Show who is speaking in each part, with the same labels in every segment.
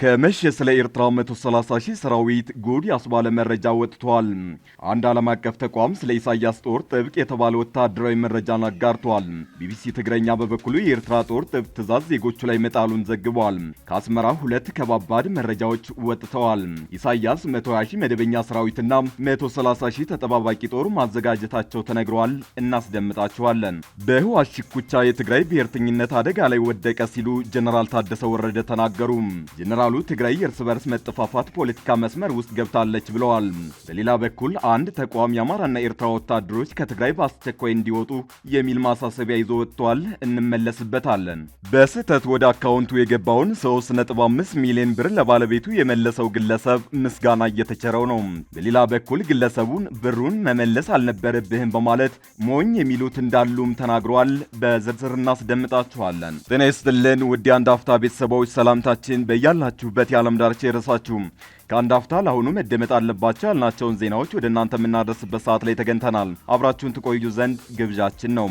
Speaker 1: ከመሸ ስለ ኤርትራ 130 ሺህ ሰራዊት ጉድ ያስባለ መረጃ ወጥቷል። አንድ ዓለም አቀፍ ተቋም ስለ ኢሳያስ ጦር ጥብቅ የተባለ ወታደራዊ መረጃን አጋርቷል። ቢቢሲ ትግረኛ በበኩሉ የኤርትራ ጦር ጥብቅ ትዕዛዝ ዜጎቹ ላይ መጣሉን ዘግቧል። ከአስመራ ሁለት ከባባድ መረጃዎች ወጥተዋል። ኢሳያስ 120 ሺህ መደበኛ ሰራዊትና 130 ሺህ ተጠባባቂ ጦር ማዘጋጀታቸው ተነግሯል። እናስደምጣቸዋለን። በህወሓት ሽኩቻ የትግራይ ብሔርተኝነት አደጋ ላይ ወደቀ ሲሉ ጀነራል ታደሰ ወረደ ተናገሩ። ጀነራሉ ትግራይ የእርስ በርስ መጠፋፋት ፖለቲካ መስመር ውስጥ ገብታለች ብለዋል። በሌላ በኩል አንድ ተቋም የአማራና ኤርትራ ወታደሮች ከትግራይ በአስቸኳይ እንዲወጡ የሚል ማሳሰቢያ ይዞ ወጥቷል። እንመለስበታለን። በስህተት ወደ አካውንቱ የገባውን 3.5 ሚሊዮን ብር ለባለቤቱ የመለሰው ግለሰብ ምስጋና እየተቸረው ነው። በሌላ በኩል ግለሰቡን ብሩን መመለስ አልነበረብህም በማለት ሞኝ የሚሉት እንዳሉም ተናግሯል። በዝርዝር እናስደምጣችኋለን። ጤና ይስጥልን ውድ የአንድ አፍታ ቤተሰቦች፣ ሰላምታችን በያላችሁበት የዓለም ዳርቻ ይድረሳችሁ። ከአንድ አፍታ ለአሁኑ መደመጥ አለባቸው ያልናቸውን ዜናዎች ወደ እናንተ የምናደርስበት ሰዓት ላይ ተገኝተናል። አብራችሁን ትቆዩ ዘንድ ግብዣችን ነው።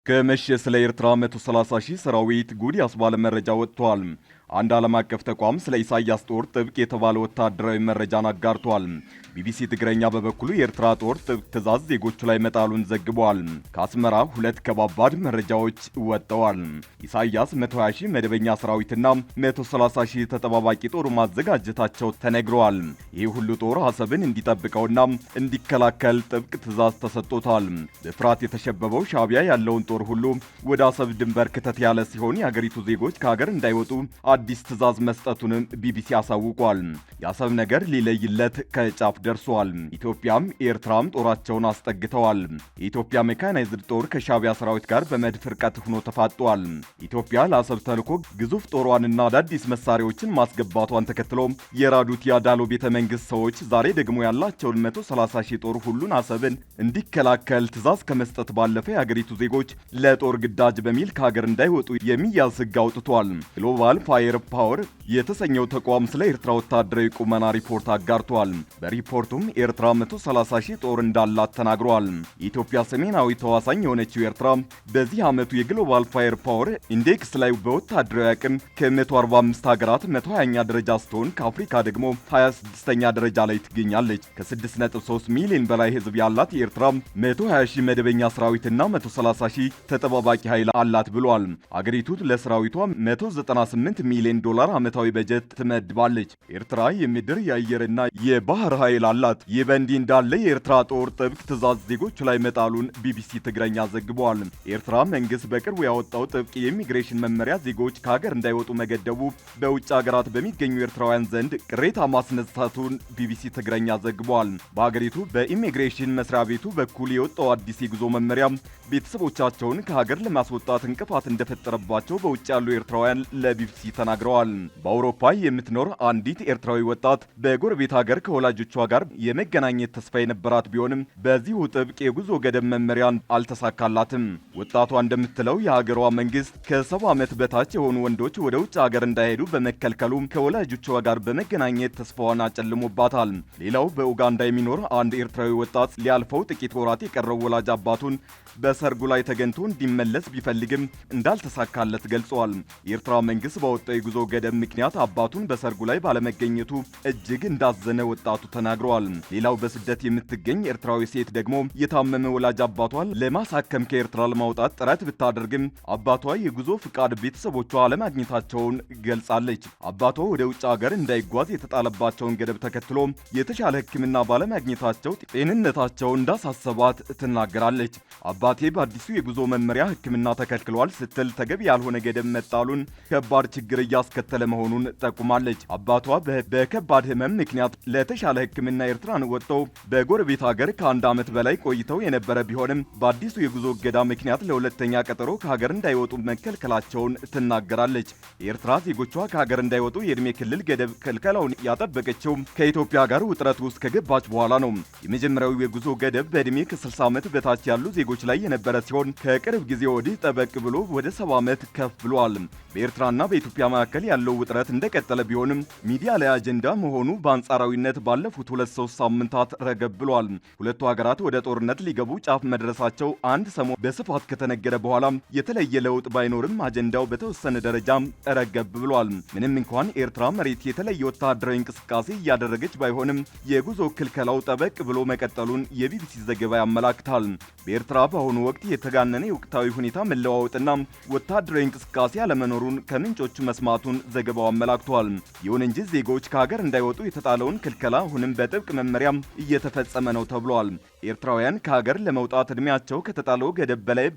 Speaker 1: ከመሸ ስለ ኤርትራ 130 ሺህ ሰራዊት ጉድ ያስባለ መረጃ ወጥቷል። አንድ ዓለም አቀፍ ተቋም ስለ ኢሳያስ ጦር ጥብቅ የተባለ ወታደራዊ መረጃን አጋርቷል። ቢቢሲ ትግረኛ በበኩሉ የኤርትራ ጦር ጥብቅ ትዕዛዝ ዜጎቹ ላይ መጣሉን ዘግቧል። ከአስመራ ሁለት ከባባድ መረጃዎች ወጥተዋል። ኢሳያስ 120 ሺህ መደበኛ ሰራዊትና 130 ሺህ ተጠባባቂ ጦር ማዘጋጀታቸው ተነግረዋል። ይህ ሁሉ ጦር አሰብን እንዲጠብቀውና እንዲከላከል ጥብቅ ትዕዛዝ ተሰጥቶታል። በፍርሃት የተሸበበው ሻዕቢያ ያለውን ጦር ሁሉ ወደ አሰብ ድንበር ክተት ያለ ሲሆን የሀገሪቱ ዜጎች ከሀገር እንዳይወጡ አዲስ ትዕዛዝ መስጠቱንም ቢቢሲ አሳውቋል። የአሰብ ነገር ሊለይለት ከጫፍ ደርሷል። ኢትዮጵያም ኤርትራም ጦራቸውን አስጠግተዋል። የኢትዮጵያ ሜካናይዝድ ጦር ከሻዕቢያ ሰራዊት ጋር በመድፍ ርቀት ሆኖ ተፋጧል። ኢትዮጵያ ለአሰብ ተልዕኮ ግዙፍ ጦሯንና አዳዲስ መሳሪያዎችን ማስገባቷን ተከትሎ የራዱት ያዳሎ ቤተ መንግስት ሰዎች ዛሬ ደግሞ ያላቸውን 130 ሺህ ጦር ሁሉን አሰብን እንዲከላከል ትዕዛዝ ከመስጠት ባለፈ የሀገሪቱ ዜጎች ለጦር ግዳጅ በሚል ከሀገር እንዳይወጡ የሚያዝ ሕግ አውጥቷል። ግሎባል ፋየር ፓወር የተሰኘው ተቋም ስለ ኤርትራ ወታደራዊ ቁመና ሪፖርት አጋርቷል። በሪፖርቱም ኤርትራ 130 ሺህ ጦር እንዳላት ተናግሯል። የኢትዮጵያ ሰሜናዊ ተዋሳኝ የሆነችው ኤርትራ በዚህ ዓመቱ የግሎባል ፋየር ፓወር ኢንዴክስ ላይ በወታደራዊ አቅም ከ145 ሀገራት 120ኛ ደረጃ ስትሆን ከአፍሪካ ደግሞ 26ኛ ደረጃ ላይ ትገኛለች። ከ6.3 ሚሊዮን በላይ ህዝብ ያላት የኤርትራ 120 ሺህ መደበኛ ሰራዊትና 130 ሺህ ተጠባባቂ ኃይል አላት ብሏል። አገሪቱ ለሰራዊቷ 198 ሚሊዮን ዶላር ዓመታዊ በጀት ትመድባለች። ኤርትራ የምድር የአየርና የባህር ኃይል አላት። ይህ በእንዲህ እንዳለ የኤርትራ ጦር ጥብቅ ትዕዛዝ ዜጎቹ ላይ መጣሉን ቢቢሲ ትግረኛ ዘግቧል። ኤርትራ መንግስት በቅርቡ ያወጣው ጥብቅ የኢሚግሬሽን መመሪያ ዜጎች ከሀገር እንዳይወጡ መገደቡ በውጭ ሀገራት በሚገኙ ኤርትራውያን ዘንድ ቅሬታ ማስነሳቱን ቢቢሲ ትግረኛ ዘግቧል። በሀገሪቱ በኢሚግሬሽን መስሪያ ቤቱ በኩል የወጣው አዲስ የጉዞ መመሪያ ቤተሰቦቻቸውን ከሀገር ለማስወጣት እንቅፋት እንደፈጠረባቸው በውጭ ያሉ ኤርትራውያን ለቢቢሲ ተናግረዋል። በአውሮፓ የምትኖር አንዲት ኤርትራዊ ወጣት በጎረቤት ሀገር ከወላጆቿ ጋር የመገናኘት ተስፋ የነበራት ቢሆንም በዚሁ ጥብቅ የጉዞ ገደብ መመሪያ አልተሳካላትም። ወጣቷ እንደምትለው የሀገሯ መንግስት ከ70 ዓመት በታች የሆኑ ወንዶች ወደ ውጭ ሀገር እንዳይሄዱ በመከልከሉ ከወላጆቿ ጋር በመገናኘት ተስፋዋን አጨልሞባታል። ሌላው በኡጋንዳ የሚኖር አንድ ኤርትራዊ ወጣት ሊያልፈው ጥቂት ወራት የቀረው ወላጅ አባቱን በሰርጉ ላይ ተገኝቶ እንዲመለስ ቢፈልግም እንዳልተሳካለት ገልጿል። የኤርትራ መንግስት ባወጣው የጉዞ ገደብ ምክንያት አባቱን በሰርጉ ላይ ባለመገኘቱ እጅግ እንዳዘነ ወጣቱ ተናግሯል። ሌላው በስደት የምትገኝ ኤርትራዊ ሴት ደግሞ የታመመ ወላጅ አባቷን ለማሳከም ከኤርትራ ለማውጣት ጥረት ብታደርግም አባቷ የጉዞ ፍቃድ ቤተሰቦቿ አለማግኘታቸውን ገልጻለች። አባቷ ወደ ውጭ ሀገር እንዳይጓዝ የተጣለባቸውን ገደብ ተከትሎ የተሻለ ሕክምና ባለማግኘታቸው ጤንነታቸው እንዳሳሰባት ትናገራለች። አባቴ በአዲሱ የጉዞ መመሪያ ሕክምና ተከልክሏል ስትል ተገቢ ያልሆነ ገደብ መጣሉን ከባድ ችግር እያስከተለ መሆኑን ጠቁማለች። አባቷ በከባድ ህመም ምክንያት ለተሻለ ሕክምና ኤርትራን ወጥተው በጎረቤት ሀገር ከአንድ ዓመት በላይ ቆይተው የነበረ ቢሆንም በአዲሱ የጉዞ እገዳ ምክንያት ለሁለተኛ ቀጠሮ ከሀገር እንዳይወጡ መከልከላቸውን ትናገራለች። የኤርትራ ዜጎቿ ከሀገር እንዳይወጡ የዕድሜ ክልል ገደብ ክልከላውን ያጠበቀችው ከኢትዮጵያ ጋር ውጥረት ውስጥ ከገባች በኋላ ነው። የመጀመሪያው የጉዞ ገደብ በዕድሜ ከ60 ዓመት በታች ያሉ ዜጎች ላይ የነበረ ሲሆን ከቅርብ ጊዜ ወዲህ ጠበቅ ብሎ ወደ 70 ዓመት ከፍ ብሏል። በኤርትራና በኢትዮጵያ መካከል ያለው ውጥረት እንደቀጠለ ቢሆንም ሚዲያ ላይ አጀንዳ መሆኑ በአንጻራዊነት ባለፉት 2-3 ሳምንታት ረገብ ብሏል። ሁለቱ ሀገራት ወደ ጦርነት ሊገቡ ጫፍ መድረሳቸው አንድ ሰሞን በስፋት ከተነገረ በኋላ የተለየ ለውጥ ባይኖርም አጀንዳው በተወሰነ ደረጃ ረገብ ብሏል። ምንም እንኳን ኤርትራ መሬት የተለየ ወታደራዊ እንቅስቃሴ እያደረገች ባይሆንም የጉዞ ክልከላው ጠበቅ ብሎ መቀጠሉን የቢቢሲ ዘገባ ያመላክታል። በኤርትራ በአሁኑ ወቅት የተጋነነ የወቅታዊ ሁኔታ መለዋወጥና ወታደራዊ እንቅስቃሴ አለመኖሩን ከምንጮቹ መስማቱን ዘገባው አመላክቷል። ይሁን እንጂ ዜጎች ከሀገር እንዳይወጡ የተጣለውን ክልከላ አሁንም በጥብቅ መመሪያ እየተፈጸመ ነው ተብሏል። ኤርትራውያን ከሀገር ለመውጣት ዕድሜያቸው ከተጣለው ገደብ በላይ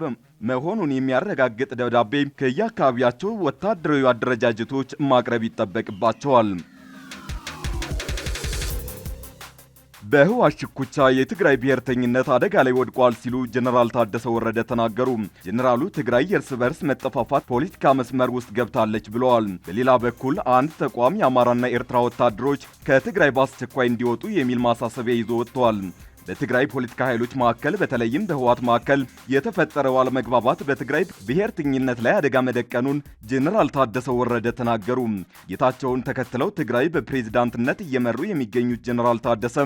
Speaker 1: መሆኑን የሚያረጋግጥ ደብዳቤ ከየአካባቢያቸው ወታደራዊ አደረጃጀቶች ማቅረብ ይጠበቅባቸዋል። በህወሓት ሽኩቻ የትግራይ ብሔርተኝነት አደጋ ላይ ወድቋል ሲሉ ጀነራል ታደሰ ወረደ ተናገሩ። ጀነራሉ ትግራይ የእርስ በርስ መጠፋፋት ፖለቲካ መስመር ውስጥ ገብታለች ብለዋል። በሌላ በኩል አንድ ተቋም የአማራና ኤርትራ ወታደሮች ከትግራይ በአስቸኳይ እንዲወጡ የሚል ማሳሰቢያ ይዞ ወጥቷል። በትግራይ ፖለቲካ ኃይሎች መካከል በተለይም በህወሓት መካከል የተፈጠረው አለመግባባት በትግራይ ብሔርተኝነት ላይ አደጋ መደቀኑን ጀነራል ታደሰ ወረደ ተናገሩ። ጌታቸውን ተከትለው ትግራይ በፕሬዝዳንትነት እየመሩ የሚገኙት ጀነራል ታደሰ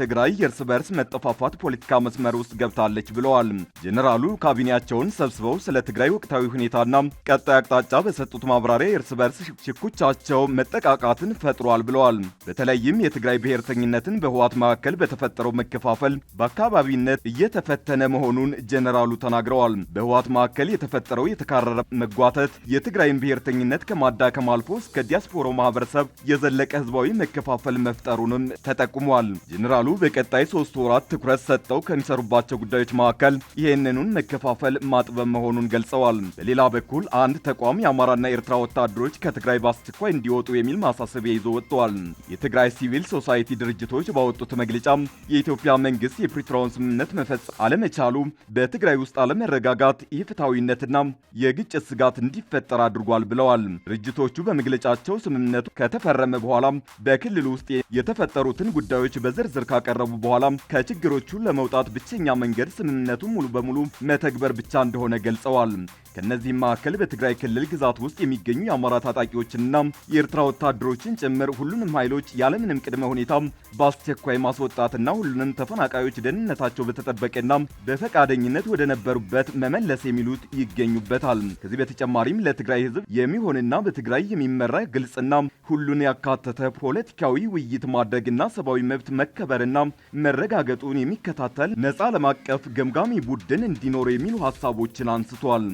Speaker 1: ትግራይ የእርስ በርስ መጠፋፋት ፖለቲካ መስመር ውስጥ ገብታለች ብለዋል። ጀነራሉ ካቢኔያቸውን ሰብስበው ስለ ትግራይ ወቅታዊ ሁኔታና ቀጣይ አቅጣጫ በሰጡት ማብራሪያ የእርስ በርስ ሽኩቻቸው መጠቃቃትን ፈጥሯል ብለዋል። በተለይም የትግራይ ብሔርተኝነትን በህወሓት መካከል በተፈጠረው መከፋፈል በአካባቢነት እየተፈተነ መሆኑን ጀነራሉ ተናግረዋል። በህወሓት መካከል የተፈጠረው የተካረረ መጓተት የትግራይን ብሔርተኝነት ከማዳከም አልፎ እስከ ዲያስፖራው ማህበረሰብ የዘለቀ ህዝባዊ መከፋፈል መፍጠሩንም ተጠቁሟል። ጀነራሉ በቀጣይ 3 ወራት ትኩረት ሰጥተው ከሚሰሩባቸው ጉዳዮች መካከል ይህንኑን መከፋፈል ማጥበብ መሆኑን ገልጸዋል። በሌላ በኩል አንድ ተቋም የአማራና ኤርትራ ወታደሮች ከትግራይ በአስቸኳይ እንዲወጡ የሚል ማሳሰቢያ ይዞ ወጥቷል። የትግራይ ሲቪል ሶሳይቲ ድርጅቶች ባወጡት መግለጫ የኢትዮጵያ መንግስት የፕሪቶሪያውን ስምምነት መፈጸም አለመቻሉ በትግራይ ውስጥ አለመረጋጋት፣ ኢፍትሐዊነትና የግጭት ስጋት እንዲፈጠር አድርጓል ብለዋል። ድርጅቶቹ በመግለጫቸው ስምምነቱ ከተፈረመ በኋላ በክልል ውስጥ የተፈጠሩትን ጉዳዮች በዝርዝር ካቀረቡ በኋላ ከችግሮቹ ለመውጣት ብቸኛ መንገድ ስምምነቱ ሙሉ በሙሉ መተግበር ብቻ እንደሆነ ገልጸዋል። ከነዚህም መካከል በትግራይ ክልል ግዛት ውስጥ የሚገኙ የአማራ ታጣቂዎችንና የኤርትራ ወታደሮችን ጭምር ሁሉንም ኃይሎች ያለምንም ቅድመ ሁኔታ በአስቸኳይ ማስወጣትና ሁሉንም ተፈናቃዮች ደህንነታቸው በተጠበቀና በፈቃደኝነት ወደ ነበሩበት መመለስ የሚሉት ይገኙበታል። ከዚህ በተጨማሪም ለትግራይ ህዝብ የሚሆንና በትግራይ የሚመራ ግልጽና ሁሉን ያካተተ ፖለቲካዊ ውይይት ማድረግና ሰብአዊ መብት መከበርና መረጋገጡን የሚከታተል ነፃ ዓለም አቀፍ ገምጋሚ ቡድን እንዲኖር የሚሉ ሀሳቦችን አንስቷል።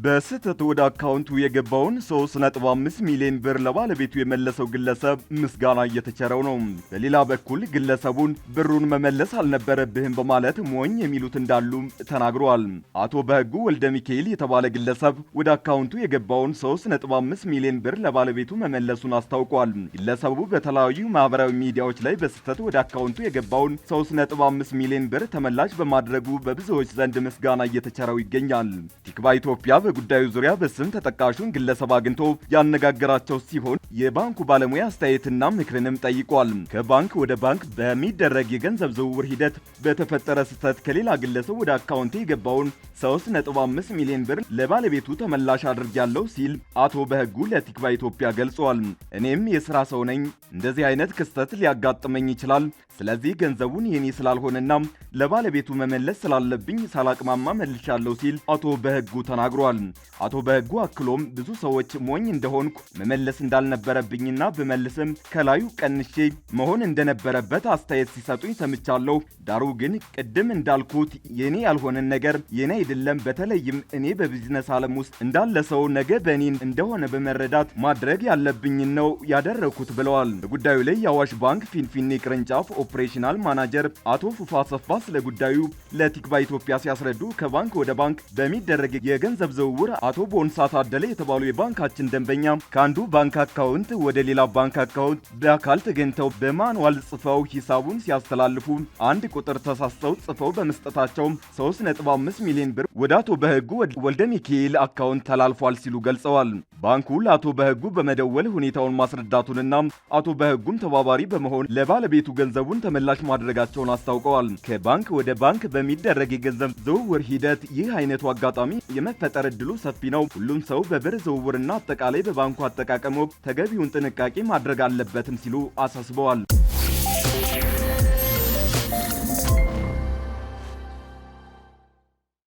Speaker 1: በስህተት ወደ አካውንቱ የገባውን 3.5 ሚሊዮን ብር ለባለቤቱ የመለሰው ግለሰብ ምስጋና እየተቸረው ነው። በሌላ በኩል ግለሰቡን ብሩን መመለስ አልነበረብህም በማለት ሞኝ የሚሉት እንዳሉ ተናግሯል። አቶ በህጉ ወልደ ሚካኤል የተባለ ግለሰብ ወደ አካውንቱ የገባውን 3.5 ሚሊዮን ብር ለባለቤቱ መመለሱን አስታውቋል። ግለሰቡ በተለያዩ ማህበራዊ ሚዲያዎች ላይ በስህተት ወደ አካውንቱ የገባውን 3.5 ሚሊዮን ብር ተመላሽ በማድረጉ በብዙዎች ዘንድ ምስጋና እየተቸረው ይገኛል። ቲክቫ ኢትዮጵያ በጉዳዩ ዙሪያ በስም ተጠቃሹን ግለሰብ አግኝቶ ያነጋገራቸው ሲሆን የባንኩ ባለሙያ አስተያየትና ምክርንም ጠይቋል። ከባንክ ወደ ባንክ በሚደረግ የገንዘብ ዝውውር ሂደት በተፈጠረ ስህተት ከሌላ ግለሰብ ወደ አካውንቴ የገባውን 3.5 ሚሊዮን ብር ለባለቤቱ ተመላሽ አድርጌያለሁ ሲል አቶ በህጉ ለቲክቫ ኢትዮጵያ ገልጿል። እኔም የሥራ ሰው ነኝ። እንደዚህ አይነት ክስተት ሊያጋጥመኝ ይችላል። ስለዚህ ገንዘቡን የኔ ስላልሆነና ለባለቤቱ መመለስ ስላለብኝ ሳላቅማማ መልሻለሁ ሲል አቶ በህጉ ተናግሯል። አቶ በህጉ አክሎም ብዙ ሰዎች ሞኝ እንደሆንኩ መመለስ እንዳልነበረብኝና በመልስም ከላዩ ቀንሼ መሆን እንደነበረበት አስተያየት ሲሰጡኝ ሰምቻለሁ። ዳሩ ግን ቅድም እንዳልኩት የኔ ያልሆነን ነገር የኔ አይደለም። በተለይም እኔ በቢዝነስ ዓለም ውስጥ እንዳለ ሰው ነገ በእኔ እንደሆነ በመረዳት ማድረግ ያለብኝን ነው ያደረኩት ብለዋል። በጉዳዩ ላይ የአዋሽ ባንክ ፊንፊኔ ቅርንጫፍ ኦፕሬሽናል ማናጀር አቶ ፉፋ ሰፋ ስለ ጉዳዩ ለቲክቫ ኢትዮጵያ ሲያስረዱ ከባንክ ወደ ባንክ በሚደረግ የገንዘብ ዝውውር አቶ ቦንሳ ታደለ የተባሉ የባንካችን ደንበኛ ከአንዱ ባንክ አካውንት ወደ ሌላ ባንክ አካውንት በአካል ተገኝተው በማንዋል ጽፈው ሂሳቡን ሲያስተላልፉ አንድ ቁጥር ተሳስተው ጽፈው በመስጠታቸው 3.5 ሚሊዮን ብር ወደ አቶ በህጉ ወልደ ሚካኤል አካውንት ተላልፏል ሲሉ ገልጸዋል። ባንኩ ለአቶ በህጉ በመደወል ሁኔታውን ማስረዳቱንና አቶ በህጉም ተባባሪ በመሆን ለባለቤቱ ገንዘቡን ተመላሽ ማድረጋቸውን አስታውቀዋል። ከባንክ ወደ ባንክ በሚደረግ የገንዘብ ዝውውር ሂደት ይህ አይነቱ አጋጣሚ የመፈጠር እድሉ ሰፊ ነው። ሁሉም ሰው በብር ዝውውርና አጠቃላይ በባንኩ አጠቃቀም ወቅት ተገቢውን ጥንቃቄ ማድረግ አለበትም ሲሉ አሳስበዋል።